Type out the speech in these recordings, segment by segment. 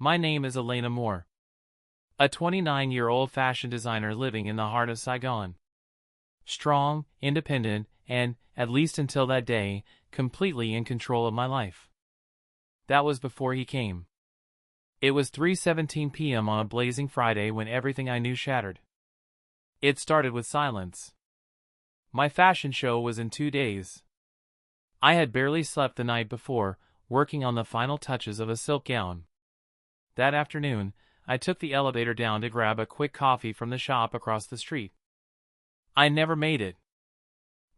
My name is Elena Moore, a 29-year-old fashion designer living in the heart of Saigon. Strong, independent, and, at least until that day, completely in control of my life. That was before he came. It was 3:17 p.m. on a blazing Friday when everything I knew shattered. It started with silence. My fashion show was in 2 days. I had barely slept the night before, working on the final touches of a silk gown. That afternoon, I took the elevator down to grab a quick coffee from the shop across the street. I never made it.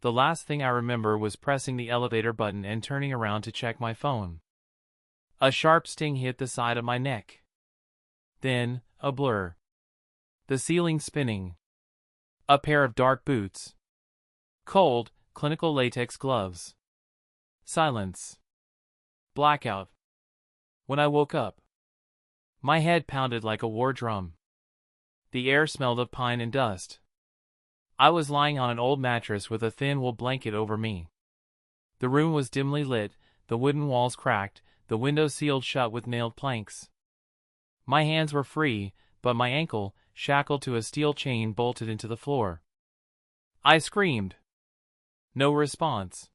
The last thing I remember was pressing the elevator button and turning around to check my phone. A sharp sting hit the side of my neck. Then, a blur. The ceiling spinning. A pair of dark boots. Cold, clinical latex gloves. Silence. Blackout. When I woke up, my head pounded like a war drum. The air smelled of pine and dust. I was lying on an old mattress with a thin wool blanket over me. The room was dimly lit, the wooden walls cracked, the windows sealed shut with nailed planks. My hands were free, but my ankle, shackled to a steel chain, bolted into the floor. I screamed. No response.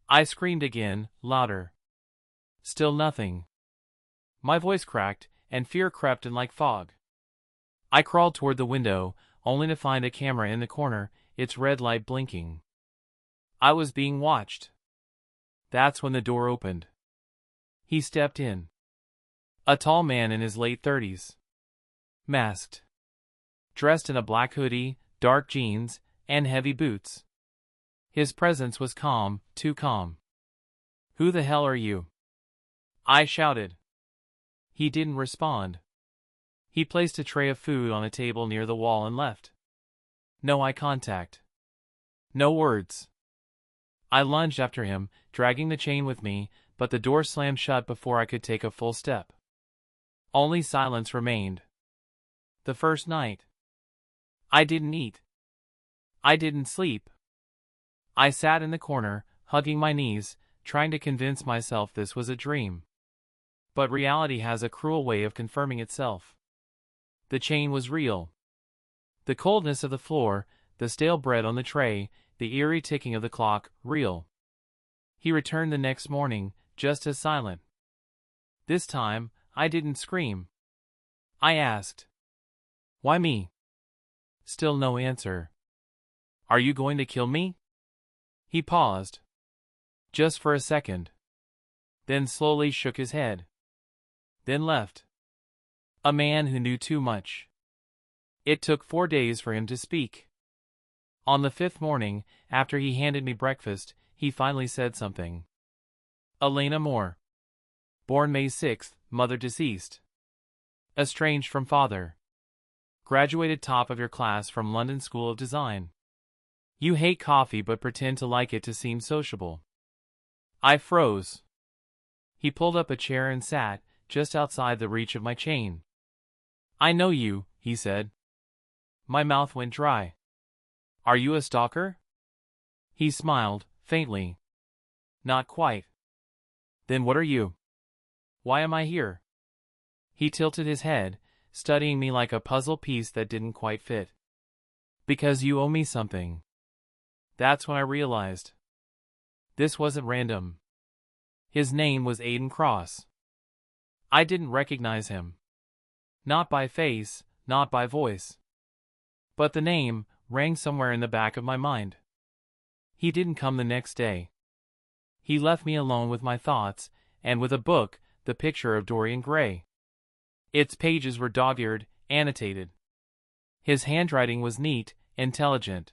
I screamed again, louder. Still nothing. My voice cracked, and fear crept in like fog. I crawled toward the window, only to find a camera in the corner, its red light blinking. I was being watched. That's when the door opened. He stepped in. A tall man in his late 30s. Masked. Dressed in a black hoodie, dark jeans, and heavy boots. His presence was calm, too calm. "Who the hell are you?" I shouted. He didn't respond. He placed a tray of food on a table near the wall and left. No eye contact. No words. I lunged after him, dragging the chain with me, but the door slammed shut before I could take a full step. Only silence remained. The first night. I didn't eat. I didn't sleep. I sat in the corner, hugging my knees, trying to convince myself this was a dream. But reality has a cruel way of confirming itself. The chain was real. The coldness of the floor, the stale bread on the tray, the eerie ticking of the clock, real. He returned the next morning, just as silent. This time, I didn't scream. I asked, "Why me?" Still no answer. "Are you going to kill me?" He paused. Just for a second. Then slowly shook his head. Then left. A man who knew too much. It took 4 days for him to speak. On the 5th morning, after he handed me breakfast, he finally said something. Elena Moore. Born May 6th, mother deceased. Estranged from father. Graduated top of your class from London School of Design. You hate coffee but pretend to like it to seem sociable. I froze. He pulled up a chair and sat, just outside the reach of my chain. "I know you," he said. My mouth went dry. "Are you a stalker?" He smiled, faintly. "Not quite." "Then what are you? Why am I here?" He tilted his head, studying me like a puzzle piece that didn't quite fit. "Because you owe me something." That's when I realized. This wasn't random. His name was Aiden Cross. I didn't recognize him. Not by face, not by voice. But the name rang somewhere in the back of my mind. He didn't come the next day. He left me alone with my thoughts, and with a book, the picture of Dorian Gray. Its pages were dog-eared, annotated. His handwriting was neat, intelligent.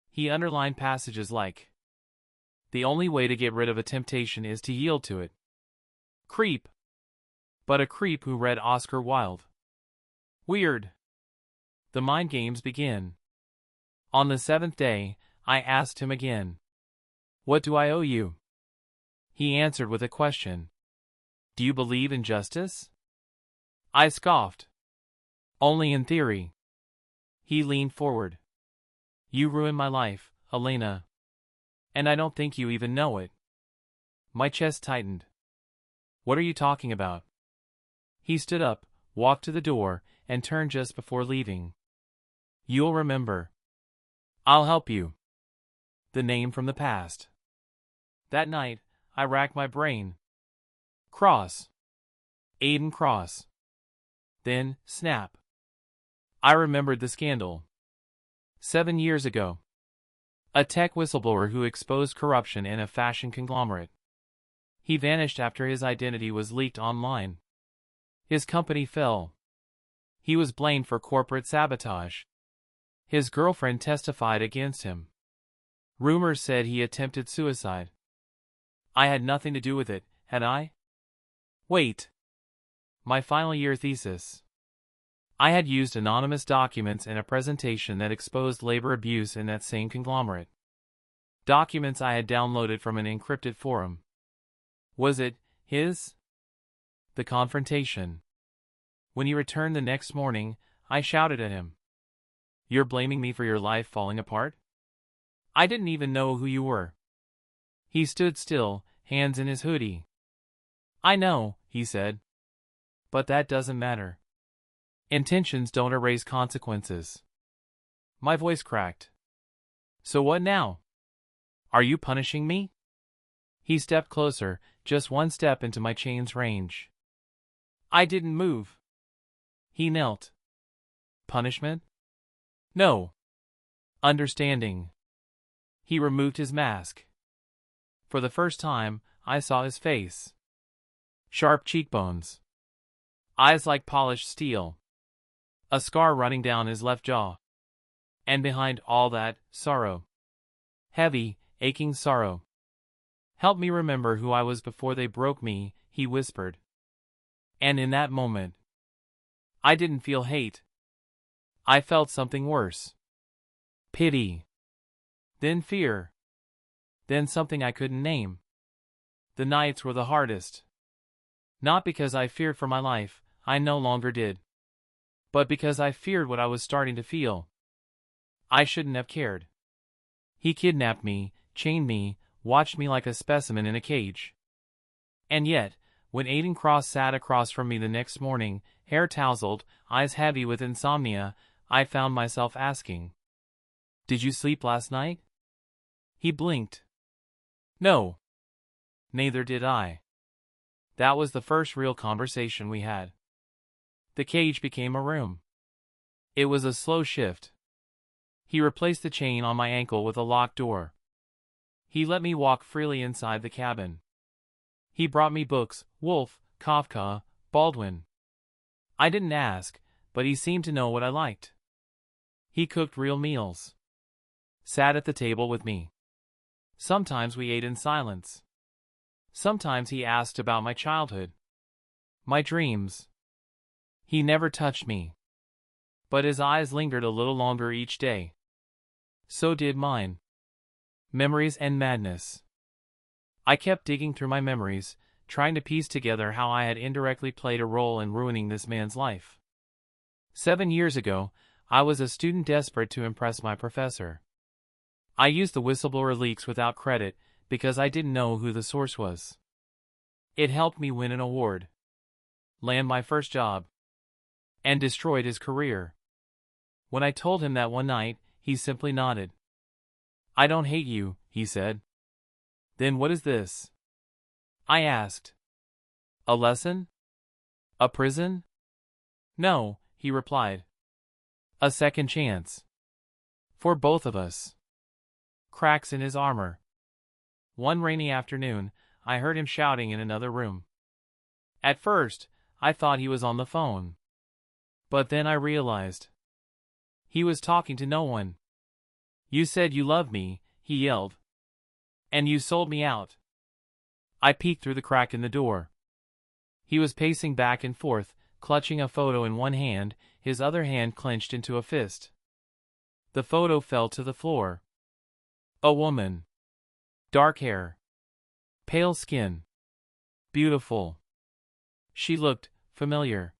He underlined passages like, "The only way to get rid of a temptation is to yield to it." Creep. But a creep who read Oscar Wilde. Weird. The mind games begin. On the 7th day, I asked him again. "What do I owe you?" He answered with a question. "Do you believe in justice?" I scoffed. "Only in theory." He leaned forward. "You ruined my life, Elena. And I don't think you even know it." My chest tightened. "What are you talking about?" He stood up, walked to the door, and turned just before leaving. You'll remember. I'll help you. The name from the past. That night, I racked my brain. Cross. Aiden Cross. Then, snap. I remembered the scandal. 7 years ago. A tech whistleblower who exposed corruption in a fashion conglomerate. He vanished after his identity was leaked online. His company fell. He was blamed for corporate sabotage. His girlfriend testified against him. Rumors said he attempted suicide. I had nothing to do with it, had I? Wait. My final year thesis. I had used anonymous documents in a presentation that exposed labor abuse in that same conglomerate. Documents I had downloaded from an encrypted forum. Was it his? The confrontation. When he returned the next morning, I shouted at him. You're blaming me for your life falling apart? I didn't even know who you were. He stood still, hands in his hoodie. I know, he said. But that doesn't matter. Intentions don't erase consequences. My voice cracked. So what now? Are you punishing me? He stepped closer, just one step into my chain's range. I didn't move. He knelt. Punishment? No. Understanding. He removed his mask. For the first time, I saw his face. Sharp cheekbones. Eyes like polished steel. A scar running down his left jaw. And behind all that, sorrow. Heavy, aching sorrow. Help me remember who I was before they broke me, he whispered. And in that moment, I didn't feel hate. I felt something worse. Pity. Then fear. Then something I couldn't name. The nights were the hardest. Not because I feared for my life, I no longer did. But because I feared what I was starting to feel. I shouldn't have cared. He kidnapped me, chained me, watched me like a specimen in a cage. And yet, when Aiden Cross sat across from me the next morning, hair tousled, eyes heavy with insomnia, I found myself asking, Did you sleep last night? He blinked. No. Neither did I. That was the first real conversation we had. The cage became a room. It was a slow shift. He replaced the chain on my ankle with a locked door. He let me walk freely inside the cabin. He brought me books, Woolf, Kafka, Baldwin. I didn't ask, but he seemed to know what I liked. He cooked real meals. Sat at the table with me. Sometimes we ate in silence. Sometimes he asked about my childhood. My dreams. He never touched me. But his eyes lingered a little longer each day. So did mine. Memories and madness. I kept digging through my memories, trying to piece together how I had indirectly played a role in ruining this man's life. 7 years ago, I was a student desperate to impress my professor. I used the whistleblower leaks without credit because I didn't know who the source was. It helped me win an award, land my first job, and destroyed his career. When I told him that one night, he simply nodded. I don't hate you, he said. Then what is this? I asked. A lesson? A prison? No, he replied. A second chance. For both of us. Cracks in his armor. One rainy afternoon, I heard him shouting in another room. At first, I thought he was on the phone. But then I realized. He was talking to no one. You said you loved me, he yelled. And you sold me out. I peeked through the crack in the door. He was pacing back and forth, clutching a photo in one hand, his other hand clenched into a fist. The photo fell to the floor. A woman. Dark hair. Pale skin. Beautiful. She looked familiar.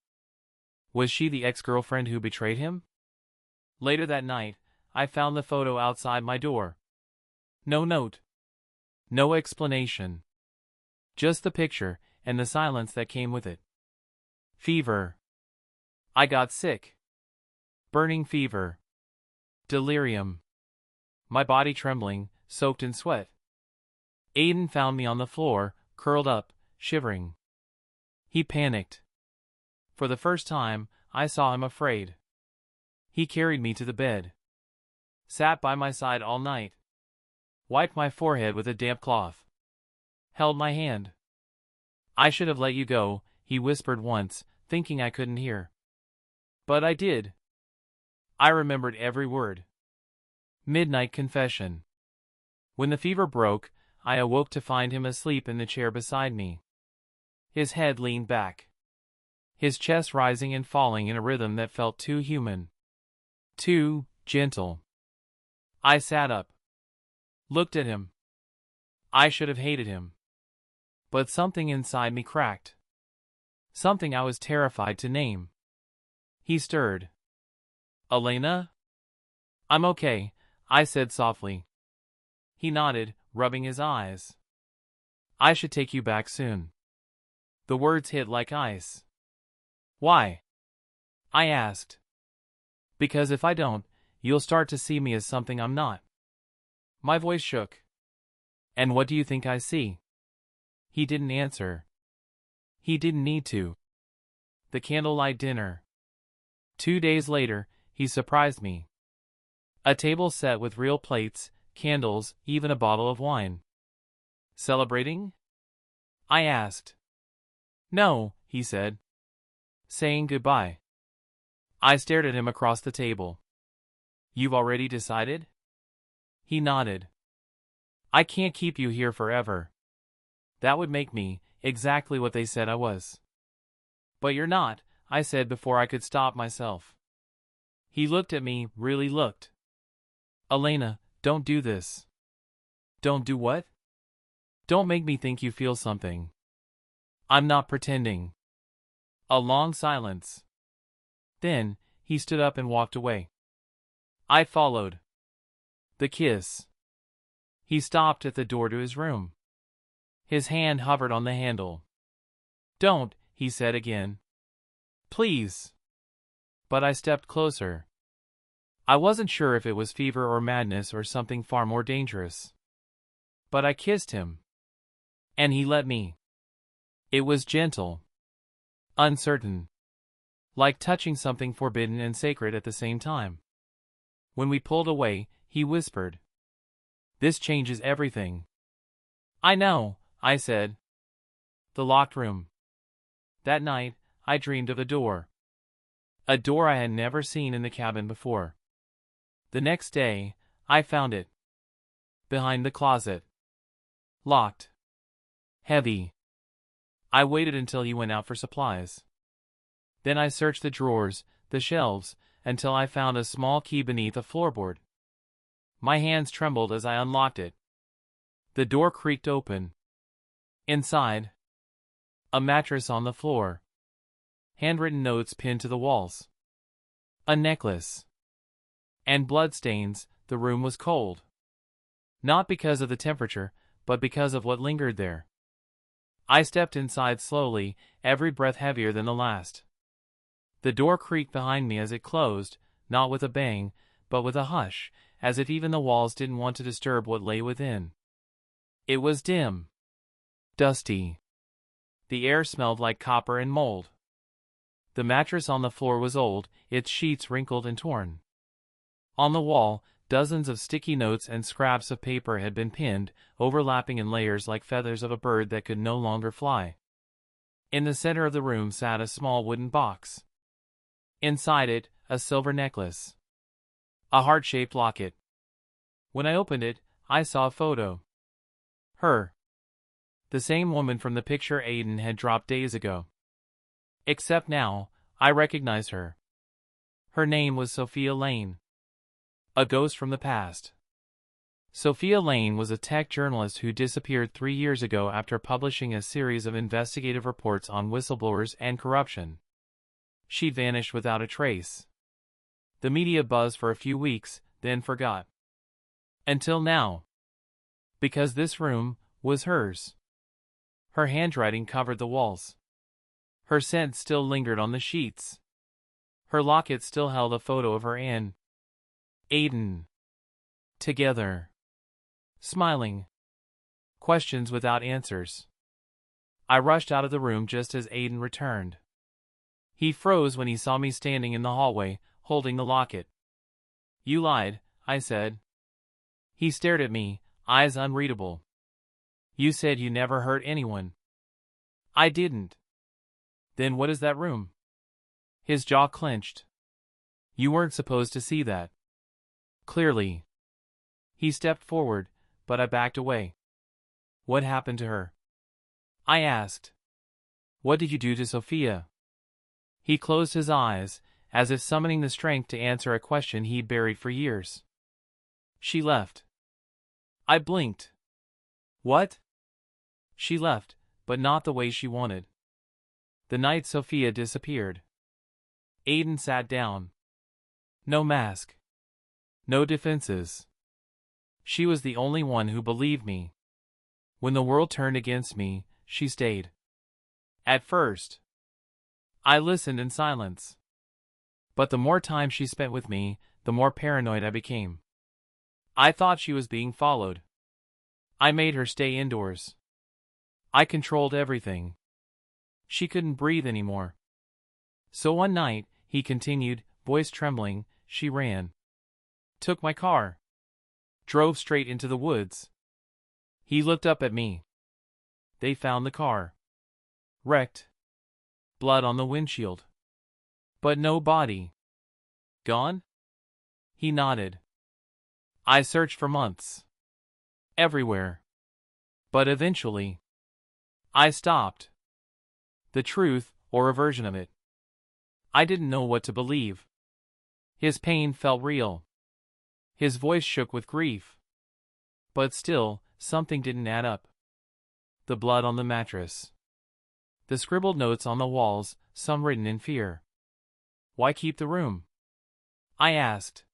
Was she the ex-girlfriend who betrayed him? Later that night, I found the photo outside my door. No note. No explanation. Just the picture, and the silence that came with it. Fever. I got sick. Burning fever. Delirium. My body trembling, soaked in sweat. Aiden found me on the floor, curled up, shivering. He panicked. For the first time, I saw him afraid. He carried me to the bed. Sat by my side all night. Wiped my forehead with a damp cloth. Held my hand. I should have let you go, he whispered once, thinking I couldn't hear. But I did. I remembered every word. Midnight confession. When the fever broke, I awoke to find him asleep in the chair beside me. His head leaned back. His chest rising and falling in a rhythm that felt too human. Too gentle. I sat up. Looked at him. I should have hated him. But something inside me cracked. Something I was terrified to name. He stirred. Elena? I'm okay, I said softly. He nodded, rubbing his eyes. I should take you back soon. The words hit like ice. Why? I asked. Because if I don't, you'll start to see me as something I'm not. My voice shook. And what do you think I see? He didn't answer. He didn't need to. The candlelight dinner. 2 days later, he surprised me. A table set with real plates, candles, even a bottle of wine. Celebrating? I asked. No, he said. Saying goodbye. I stared at him across the table. You've already decided? He nodded. I can't keep you here forever. That would make me exactly what they said I was. But you're not, I said before I could stop myself. He looked at me, really looked. Elena, don't do this. Don't do what? Don't make me think you feel something. I'm not pretending. A long silence. Then, he stood up and walked away. I followed. The kiss. He stopped at the door to his room. His hand hovered on the handle. Don't, he said again. Please. But I stepped closer. I wasn't sure if it was fever or madness or something far more dangerous. But I kissed him. And he let me. It was gentle. Uncertain. Like touching something forbidden and sacred at the same time. When we pulled away, he whispered. This changes everything. I know, I said. The locked room. That night, I dreamed of a door. A door I had never seen in the cabin before. The next day, I found it. Behind the closet. Locked. Heavy. I waited until he went out for supplies. Then I searched the drawers, the shelves, until I found a small key beneath a floorboard. My hands trembled as I unlocked it. The door creaked open. Inside, a mattress on the floor. Handwritten notes pinned to the walls. A necklace. And bloodstains. The room was cold. Not because of the temperature, but because of what lingered there. I stepped inside slowly, every breath heavier than the last. The door creaked behind me as it closed, not with a bang, but with a hush, as if even the walls didn't want to disturb what lay within. It was dim. Dusty. The air smelled like copper and mold. The mattress on the floor was old, its sheets wrinkled and torn. On the wall, dozens of sticky notes and scraps of paper had been pinned, overlapping in layers like feathers of a bird that could no longer fly. In the center of the room sat a small wooden box. Inside it, a silver necklace. A heart-shaped locket. When I opened it, I saw a photo. Her. The same woman from the picture Aiden had dropped days ago. Except now, I recognized her. Her name was Sophia Lane. A ghost from the past. Sophia Lane was a tech journalist who disappeared 3 years ago after publishing a series of investigative reports on whistleblowers and corruption. She'd vanished without a trace. The media buzzed for a few weeks, then forgot. Until now. Because this room was hers. Her handwriting covered the walls. Her scent still lingered on the sheets. Her locket still held a photo of her and Aiden. Together. Smiling. Questions without answers. I rushed out of the room just as Aiden returned. He froze when he saw me standing in the hallway, holding the locket. "You lied," I said. He stared at me, eyes unreadable. "You said you never hurt anyone." "I didn't." "Then what is that room?" His jaw clenched. "You weren't supposed to see that." "Clearly." He stepped forward, but I backed away. "What happened to her?" I asked. "What did you do to Sophia?" He closed his eyes, as if summoning the strength to answer a question he'd buried for years. "She left." I blinked. "What?" "She left, but not the way she wanted. The night Sophia disappeared." Aiden sat down. No mask. No defenses. She was the only one who believed me. When the world turned against me, she stayed. At first, I listened in silence. But the more time she spent with me, the more paranoid I became. I thought she was being followed. I made her stay indoors. I controlled everything. She couldn't breathe anymore. So one night, he continued, voice trembling, she ran. Took my car. Drove straight into the woods. He looked up at me. They found the car. Wrecked. Blood on the windshield. But no body. Gone? He nodded. I searched for months. Everywhere. But eventually, I stopped. The truth, or a version of it. I didn't know what to believe. His pain felt real. His voice shook with grief. But still, something didn't add up. The blood on the mattress. The scribbled notes on the walls, some written in fear. Why keep the room? I asked.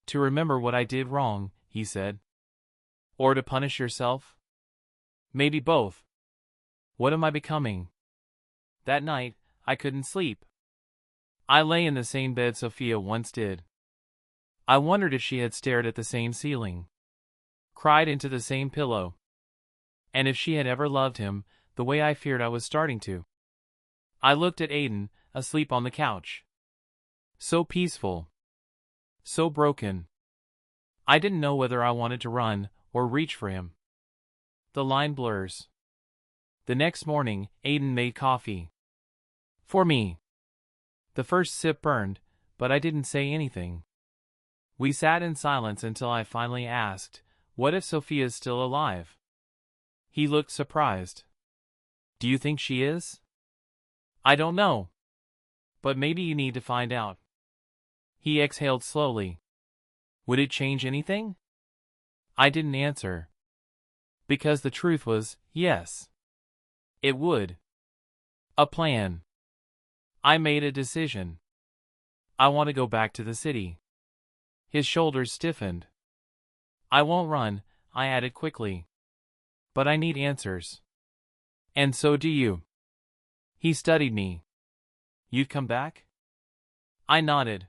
To remember what I did wrong, he said. Or to punish yourself? Maybe both. What am I becoming? That night, I couldn't sleep. I lay in the same bed Sophia once did. I wondered if she had stared at the same ceiling. Cried into the same pillow. And if she had ever loved him, the way I feared I was starting to. I looked at Aiden, asleep on the couch. So peaceful. So broken. I didn't know whether I wanted to run, or reach for him. The line blurs. The next morning, Aiden made coffee. For me. The first sip burned, but I didn't say anything. We sat in silence until I finally asked, what if Sophia's still alive? He looked surprised. Do you think she is? I don't know. But maybe you need to find out. He exhaled slowly. Would it change anything? I didn't answer. Because the truth was, yes. It would. A plan. I made a decision. I want to go back to the city. His shoulders stiffened. I won't run, I added quickly. But I need answers. And so do you. He studied me. You'd come back? I nodded.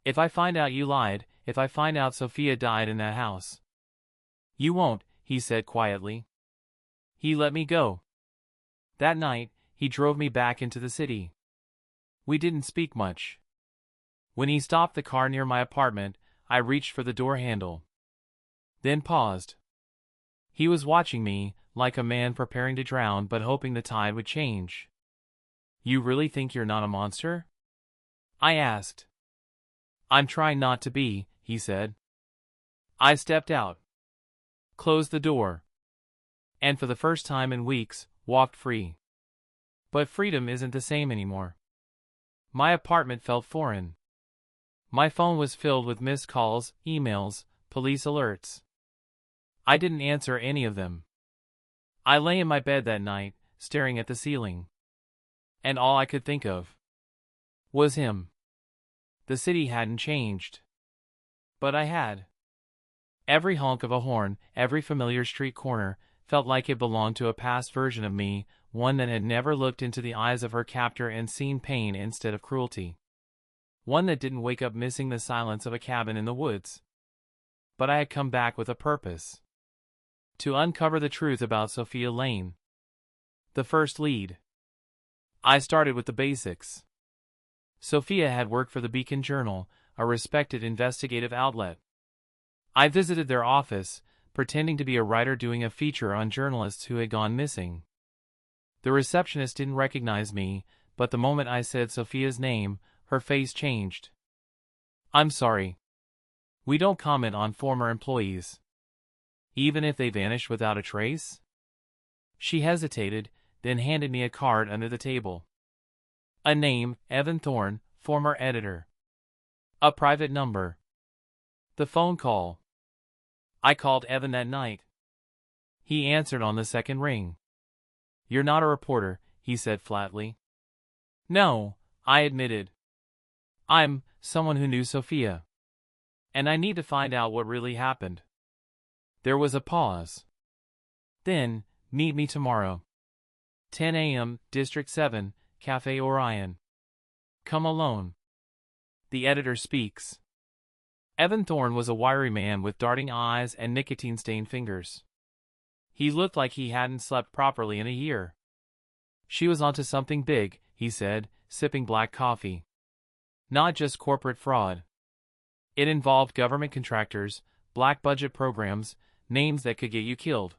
If I find out you lied, if I find out Sophia died in that house. You won't, he said quietly. He let me go. That night, he drove me back into the city. We didn't speak much. When he stopped the car near my apartment, I reached for the door handle. Then paused. He was watching me, like a man preparing to drown but hoping the tide would change. You really think you're not a monster? I asked. I'm trying not to be, he said. I stepped out. Closed the door. And for the first time in weeks, walked free. But freedom isn't the same anymore. My apartment felt foreign. My phone was filled with missed calls, emails, police alerts. I didn't answer any of them. I lay in my bed that night, staring at the ceiling. And all I could think of was him. The city hadn't changed. But I had. Every honk of a horn, every familiar street corner, felt like it belonged to a past version of me, one that had never looked into the eyes of her captor and seen pain instead of cruelty. One that didn't wake up missing the silence of a cabin in the woods. But I had come back with a purpose. To uncover the truth about Sophia Lane. The first lead. I started with the basics. Sophia had worked for the Beacon Journal, a respected investigative outlet. I visited their office, pretending to be a writer doing a feature on journalists who had gone missing. The receptionist didn't recognize me, but the moment I said Sophia's name, her face changed. "I'm sorry. We don't comment on former employees. Even if they vanish without a trace?" She hesitated, then handed me a card under the table. A name, Evan Thorne, former editor. A private number. The phone call. I called Evan that night. He answered on the second ring. "You're not a reporter," he said flatly. "No," I admitted. "I'm someone who knew Sophia. And I need to find out what really happened." There was a pause. Then, "Meet me tomorrow. 10 a.m., District 7, Cafe Orion. Come alone." The editor speaks. Evan Thorne was a wiry man with darting eyes and nicotine-stained fingers. He looked like he hadn't slept properly in a year. "She was onto something big," he said, sipping black coffee. "Not just corporate fraud. It involved government contractors, black budget programs, names that could get you killed."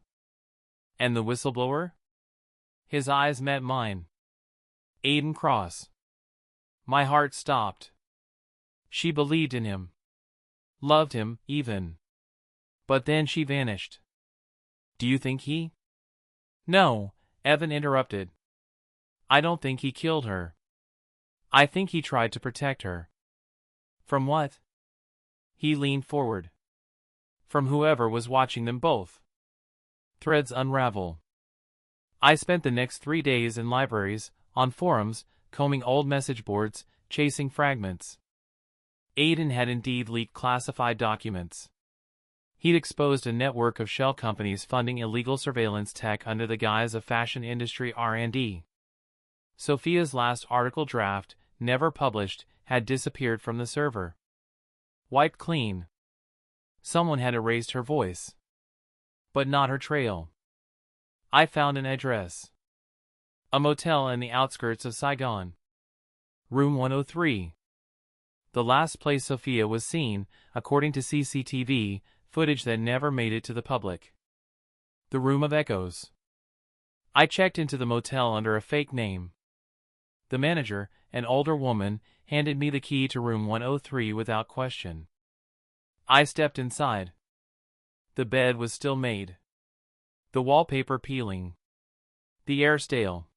"And the whistleblower?" His eyes met mine. "Aiden Cross." My heart stopped. She believed in him. Loved him, even. But then she vanished. "Do you think he—" "No," Evan interrupted. "I don't think he killed her. I think he tried to protect her." "From what?" He leaned forward. "From whoever was watching them both." Threads unravel. I spent the next 3 days in libraries, on forums, combing old message boards, chasing fragments. Aiden had indeed leaked classified documents. He'd exposed a network of shell companies funding illegal surveillance tech under the guise of fashion industry R&D. Sophia's last article draft, never published, had disappeared from the server. Wiped clean. Someone had erased her voice. But not her trail. I found an address. A motel in the outskirts of Saigon. Room 103. The last place Sophia was seen, according to CCTV, footage that never made it to the public. The Room of Echoes. I checked into the motel under a fake name. The manager, an older woman, handed me the key to room 103 without question. I stepped inside. The bed was still made. The wallpaper peeling. The air stale.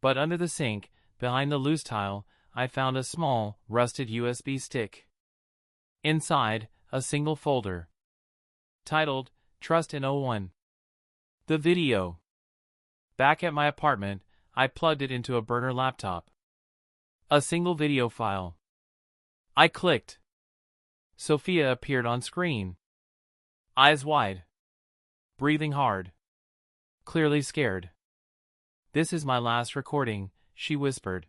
But under the sink, behind the loose tile, I found a small, rusted USB stick. Inside, a single folder. Titled, Trust in '01. The video. Back at my apartment, I plugged it into a burner laptop. A single video file. I clicked. Sophia appeared on screen. Eyes wide. Breathing hard. Clearly scared. "This is my last recording," she whispered.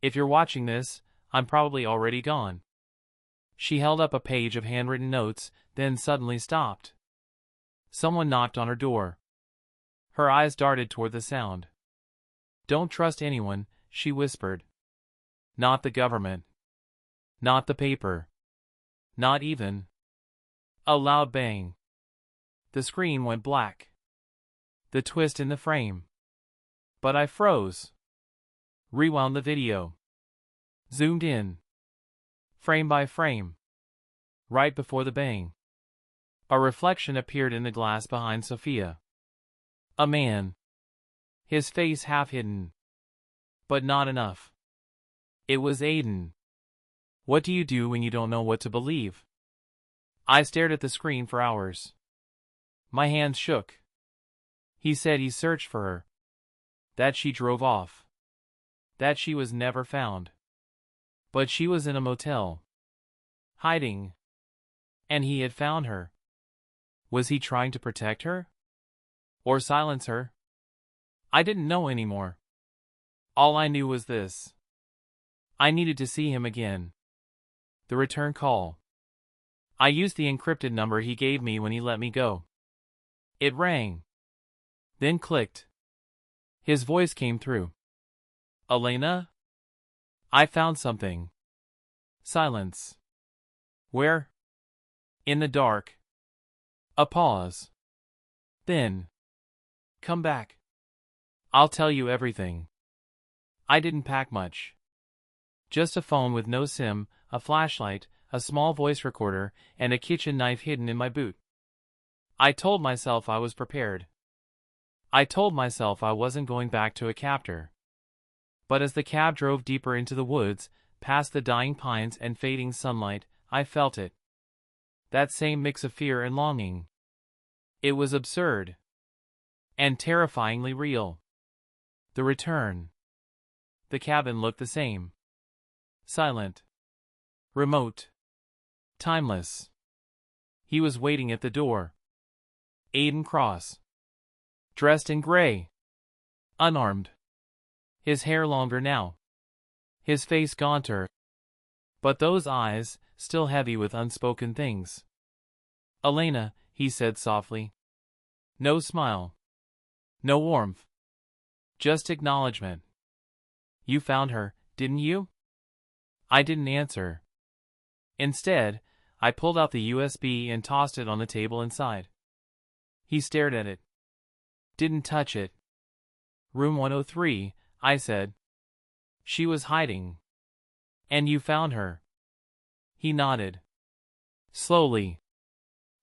"If you're watching this, I'm probably already gone." She held up a page of handwritten notes, then suddenly stopped. Someone knocked on her door. Her eyes darted toward the sound. "Don't trust anyone," she whispered. "Not the government. Not the paper. Not even—" A loud bang. The screen went black. The twist in the frame. But I froze. Rewound the video. Zoomed in. Frame by frame. Right before the bang. A reflection appeared in the glass behind Sophia. A man. His face half hidden. But not enough. It was Aiden. What do you do when you don't know what to believe? I stared at the screen for hours. My hands shook. He said he searched for her. That she drove off. That she was never found. But she was in a motel. Hiding. And he had found her. Was he trying to protect her? Or silence her? I didn't know anymore. All I knew was this. I needed to see him again. The return call. I used the encrypted number he gave me when he let me go. It rang. Then clicked. His voice came through. Elena? I found something. Silence. Where? In the dark. A pause. Then. Come back. I'll tell you everything. I didn't pack much. Just a phone with no SIM, a flashlight, a small voice recorder, and a kitchen knife hidden in my boot. I told myself I was prepared. I told myself I wasn't going back to a captor. But as the cab drove deeper into the woods, past the dying pines and fading sunlight, I felt it. That same mix of fear and longing. It was absurd. And terrifyingly real. The return. The cabin looked the same. Silent. Remote. Timeless. He was waiting at the door. Aiden Cross. Dressed in gray. Unarmed. His hair longer now. His face gaunter. But those eyes, still heavy with unspoken things. Elena, he said softly. No smile. No warmth. Just acknowledgement. You found her, didn't you? I didn't answer. Instead, I pulled out the USB and tossed it on the table inside. He stared at it. Didn't touch it. Room 103, I said. She was hiding. And you found her. He nodded. Slowly.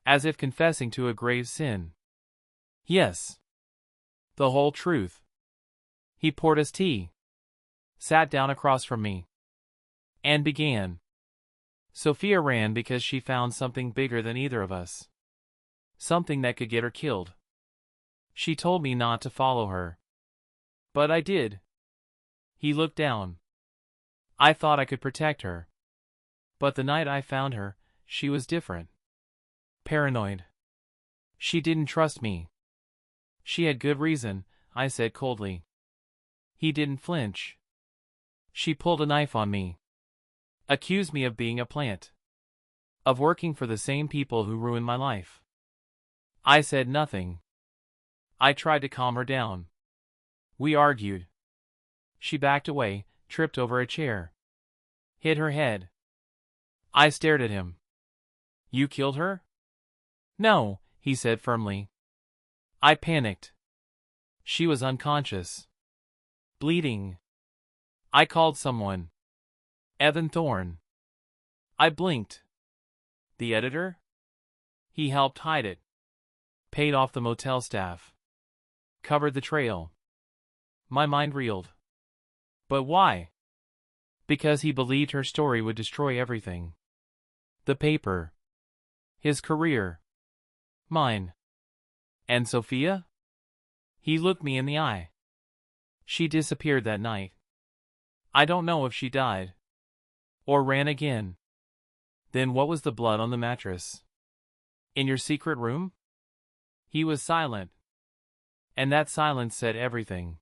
As if confessing to a grave sin. Yes. The whole truth. He poured us tea. Sat down across from me. And began. Sophia ran because she found something bigger than either of us. Something that could get her killed. She told me not to follow her. But I did. He looked down. I thought I could protect her. But the night I found her, she was different. Paranoid. She didn't trust me. She had good reason, I said coldly. He didn't flinch. She pulled a knife on me. Accused me of being a plant. Of working for the same people who ruined my life. I said nothing. I tried to calm her down. We argued. She backed away, tripped over a chair. Hit her head. I stared at him. You killed her? No, he said firmly. I panicked. She was unconscious. Bleeding. I called someone. Evan Thorne. I blinked. The editor? He helped hide it. Paid off the motel staff. Covered the trail. My mind reeled. But why? Because he believed her story would destroy everything. The paper. His career. Mine. And Sophia? He looked me in the eye. She disappeared that night. I don't know if she died. Or ran again. Then what was the blood on the mattress? In your secret room? He was silent. And that silence said everything.